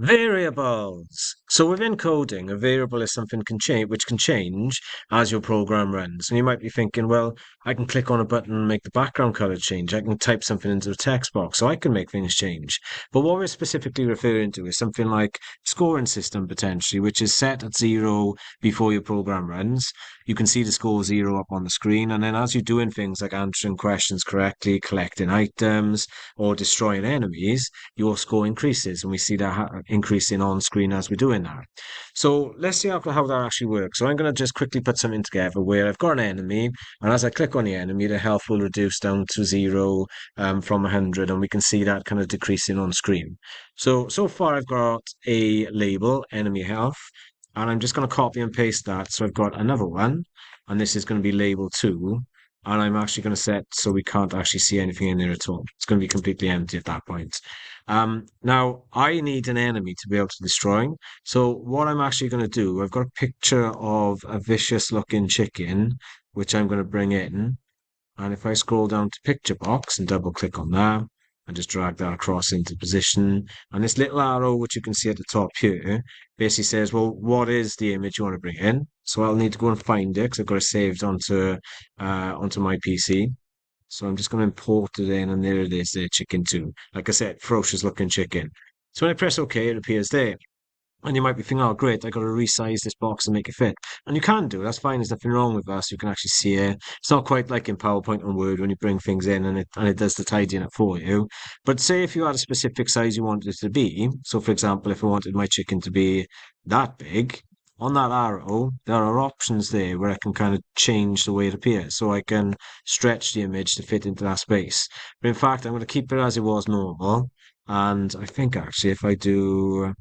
Variables. So within coding, a variable is something which can change as your program runs. And you might be thinking, well, I can click on a button and make the background color change. I can type something into a text box, so I can make things change. But what we're specifically referring to is something like scoring system potentially, which is set at 0 before your program runs. You can see the score 0 up on the screen, and then as you're doing things like answering questions correctly, collecting items, or destroying enemies, your score increases, and we see that increasing on screen as we're doing that. So let's see how that actually works. So I'm going to just quickly put something together where I've got an enemy, and as I click on the enemy, the health will reduce down to 0 from 100, and we can see that kind of decreasing on screen. So far I've got a label, enemy health, and I'm just going to copy and paste that. So I've got another one, and this is going to be label 2, and I'm actually going to set so we can't actually see anything in there at all. It's going to be completely empty at that point. Now, I need an enemy to be able to destroy. So what I'm actually going to do, I've got a picture of a vicious looking chicken, which I'm going to bring in. And if I scroll down to picture box and double click on that, and just drag that across into position, and this little arrow, which you can see at the top here, basically says, well, what is the image you want to bring in? So I'll need to go and find it because I've got it saved onto my PC. So I'm just going to import it in, and there it is, the chicken too. Like I said, ferocious looking chicken. So when I press OK, it appears there. And you might be thinking, oh, great, I got to resize this box and make it fit. And you can do. That's fine. There's nothing wrong with that. So you can actually see it. It's not quite like in PowerPoint and Word when you bring things in and it does the tidying up for you. But say if you had a specific size you wanted it to be. So for example, if I wanted my chicken to be that big, on that arrow, there are options there where I can kind of change the way it appears. So I can stretch the image to fit into that space. But in fact, I'm going to keep it as it was normal. And I think actually if I do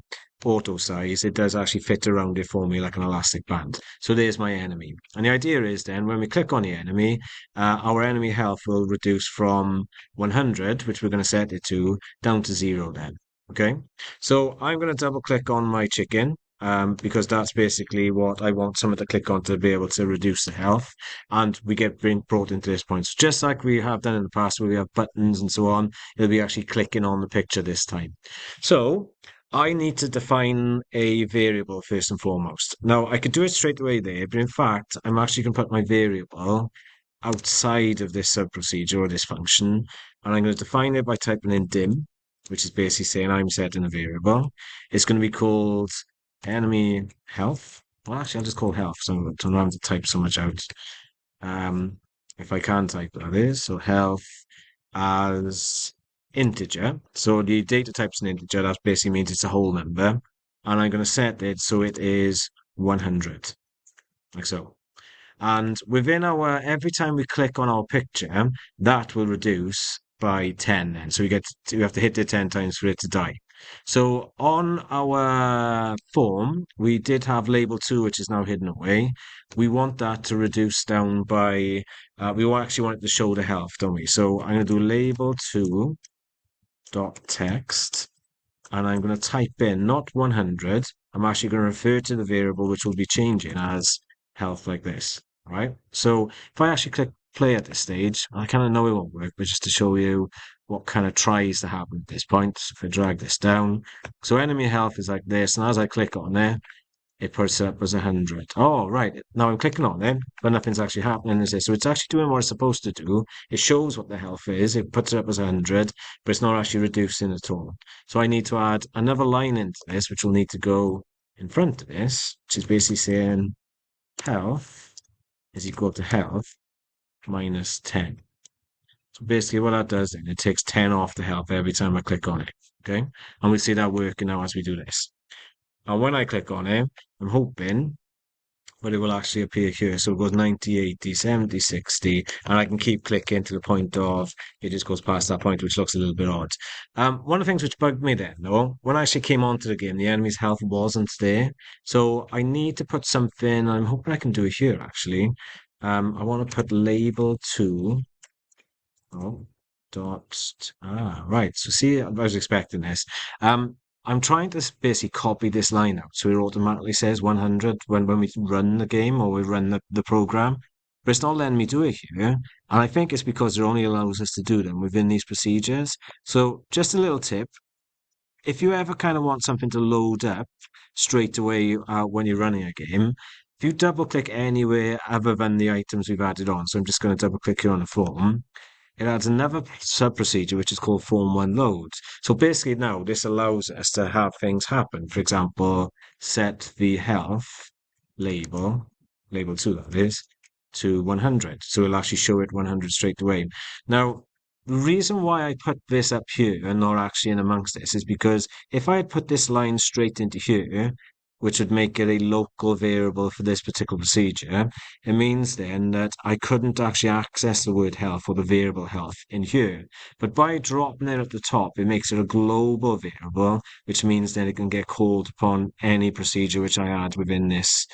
auto size, it does actually fit around it for me like an elastic band. So there's my enemy. And the idea is then when we click on the enemy, our enemy health will reduce from 100, which we're going to set it to, down to 0 then. Okay. So I'm going to double click on my chicken. Because that's basically what I want someone to click on to be able to reduce the health, and we get brought into this point. So just like we have done in the past, where we have buttons and so on, it'll be actually clicking on the picture this time. So I need to define a variable first and foremost. Now, I could do it straight away there, but in fact, I'm actually going to put my variable outside of this sub-procedure or this function, and I'm going to define it by typing in dim, which is basically saying I'm setting a variable. It's going to be called enemy health. Well, actually, I'll just call health, so I don't have to type so much out. Um, if I can type that is, so health as integer. So the data type's an integer. That basically means it's a whole number. And I'm going to set it so it is 100, like so. And within every time we click on our picture, that will reduce by 10 then. So we have to hit it 10 times for it to die. So on our form, we did have label 2, which is now hidden away. We want that to reduce down by, we actually want it to show the health, don't we? So I'm going to do label 2 dot text, and I'm going to type in not 100. I'm actually going to refer to the variable which will be changing as health like this. All right. So if I actually click play at this stage, I kind of know it won't work, but just to show you what kind of tries to happen at this point, if I drag this down. So enemy health is like this, and as I click on there, it puts it up as 100. Oh, right. Now I'm clicking on it, but nothing's actually happening, is it? So it's actually doing what it's supposed to do. It shows what the health is. It puts it up as 100, but it's not actually reducing at all. So I need to add another line into this, which will need to go in front of this, which is basically saying health is equal to health minus 10. So basically what that does then, it takes 10 off the health every time I click on it. Okay. And we see that working now as we do this. And when I click on it, I'm hoping but it will actually appear here. So it goes 90, 80, 70, 60, and I can keep clicking to the point of it just goes past that point, which looks a little bit odd. One of the things which bugged me then, though, when I actually came onto the game, the enemy's health wasn't there. So I need to put something, I'm hoping I can do it here actually. I want to put label 2. Oh, right. So see, I was expecting this. I'm trying to basically copy this line out so it automatically says 100 when we run the game or we run the program, but it's not letting me do it here. And I think it's because it only allows us to do them within these procedures. So just a little tip. if you ever kind of want something to load up straight away when you're running a game, if you double click anywhere other than the items we've added on, so I'm just going to double click here on the form, it adds another sub procedure which is called Form 1 load. So basically now this allows us to have things happen. For example, set the health label, label 2 that is, to 100. So it'll actually show it 100 straight away. Now, the reason why I put this up here and not actually in amongst this is because if I had put this line straight into here, which would make it a local variable for this particular procedure, it means then that I couldn't actually access the word health or the variable health in here. But by dropping it at the top, it makes it a global variable, which means that it can get called upon any procedure which I add within this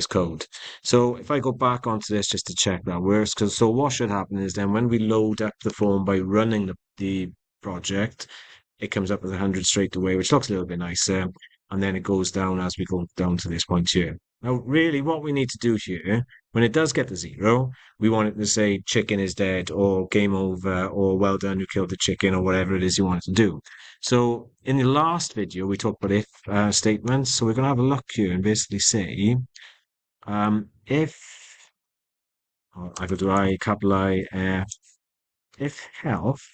code. So if I go back onto this just to check that works, because so what should happen is then when we load up the form by running the project, it comes up with 100 straight away, which looks a little bit nicer. And then it goes down as we go down to this point here. Now, really, what we need to do here, when it does get to 0, we want it to say chicken is dead or game over or well done, you killed the chicken or whatever it is you want it to do. So in the last video, we talked about if statements. So we're going to have a look here and basically say if, I could do I, capital I, if health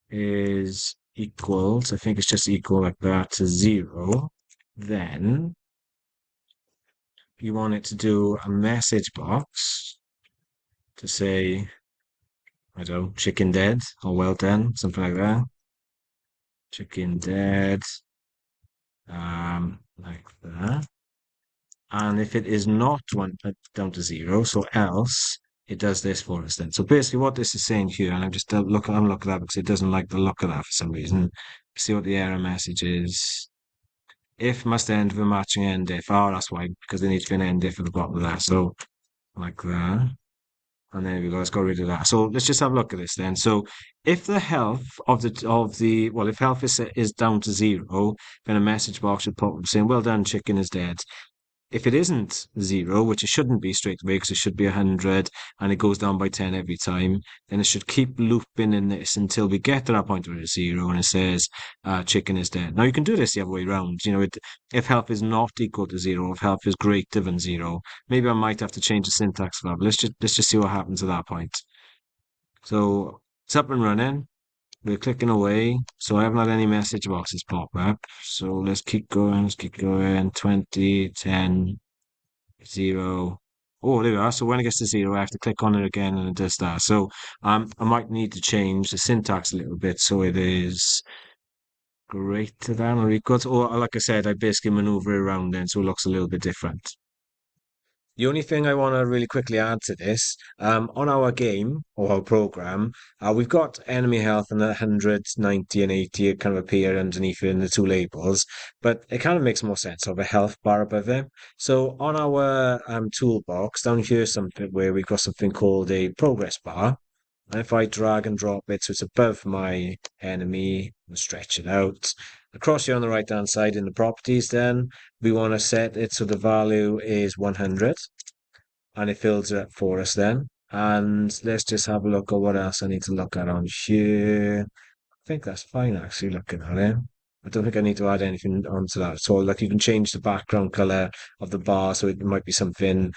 is equals, I think it's just equal like that to 0, then you want it to do a message box to say, I don't know, chicken dead or well done, something like that. Chicken dead, like that. And if it is not down to 0, so else, it does this for us then. So basically what this is saying here, and I'm just looking that because it doesn't like the look of that for some reason. See what the error message is. If must end with a matching end if. Oh, that's why, because there needs to be an end if at the bottom of that. So like that. And there we go. Let's get rid of that. So let's just have a look at this then. So if the health if health is down to 0, then a message box should pop up saying, "Well done, chicken is dead." If it isn't 0, which it shouldn't be straight away because it should be 100 and it goes down by 10 every time, then it should keep looping in this until we get to that point where it's 0 and it says chicken is dead. Now you can do this the other way around. If health is not equal to 0, if health is greater than 0, maybe I might have to change the syntax for that. But let's just see what happens at that point. So it's up and running. We're clicking away. So I haven't had any message boxes pop up. So let's keep going. Let's keep going. 20, 10, 0. Oh, there we are. So when it gets to 0, I have to click on it again and it does that. So I might need to change the syntax a little bit so it is greater than or equal to, or like I said, I basically maneuver it around then so it looks a little bit different. The only thing I want to really quickly add to this, on our game or our program, we've got enemy health and 100, 90, and 80 kind of appear underneath in the two labels, but it kind of makes more sense of a health bar above it. So on our toolbox down here, something where we've got something called a progress bar. And if I drag and drop it so it's above my enemy and stretch it out, across here on the right hand side in the properties, then we want to set it so the value is 100 and it fills it up for us then. And let's just have a look at what else I need to look at on here. I think that's fine actually looking at it. I don't think I need to add anything onto that. So like you can change the background color of the bar so it might be something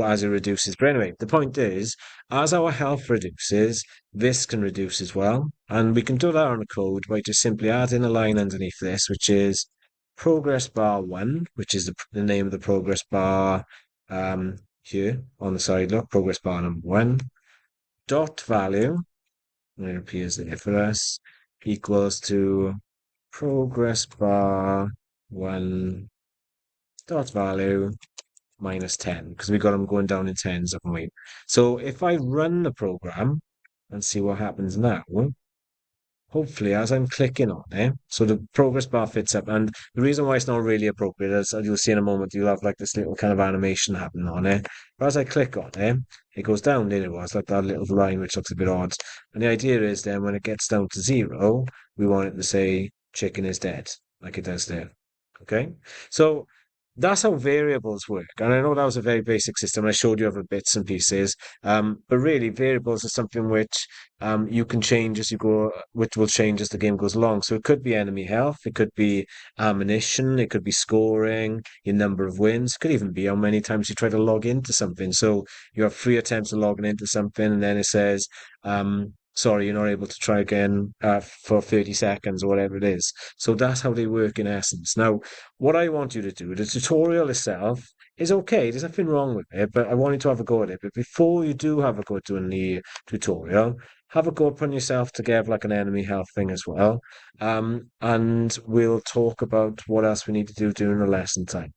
as it reduces. But anyway, the point is, as our health reduces, this can reduce as well. And we can do that on the code by just simply adding a line underneath this, which is progress bar 1, which is the name of the progress bar here on the side. Look, progress bar number 1, dot value, and it appears there for us, equals to progress bar 1 dot value minus 10 because we got them going down in tens, haven't we? So if I run the program and see what happens now, hopefully as I'm clicking on it, so the progress bar fits up. And the reason why it's not really appropriate, as you'll see in a moment, you'll have like this little kind of animation happening on it. But as I click on it, it goes down. There it was, like that little line, which looks a bit odd. And the idea is then when it gets down to 0, we want it to say chicken is dead, like it does there. Okay, so that's how variables work. And I know that was a very basic system. I showed you other bits and pieces. But really, variables are something which you can change as you go, which will change as the game goes along. So it could be enemy health, it could be ammunition, it could be scoring, your number of wins, it could even be how many times you try to log into something. So you have three attempts of logging into something, and then it says, sorry, you're not able to try again for 30 seconds or whatever it is. So that's how they work in essence. Now, what I want you to do, the tutorial itself is okay. There's nothing wrong with it, but I want you to have a go at it. But before you do have a go at doing the tutorial, have a go at putting yourself together like an enemy health thing as well. And we'll talk about what else we need to do during the lesson time.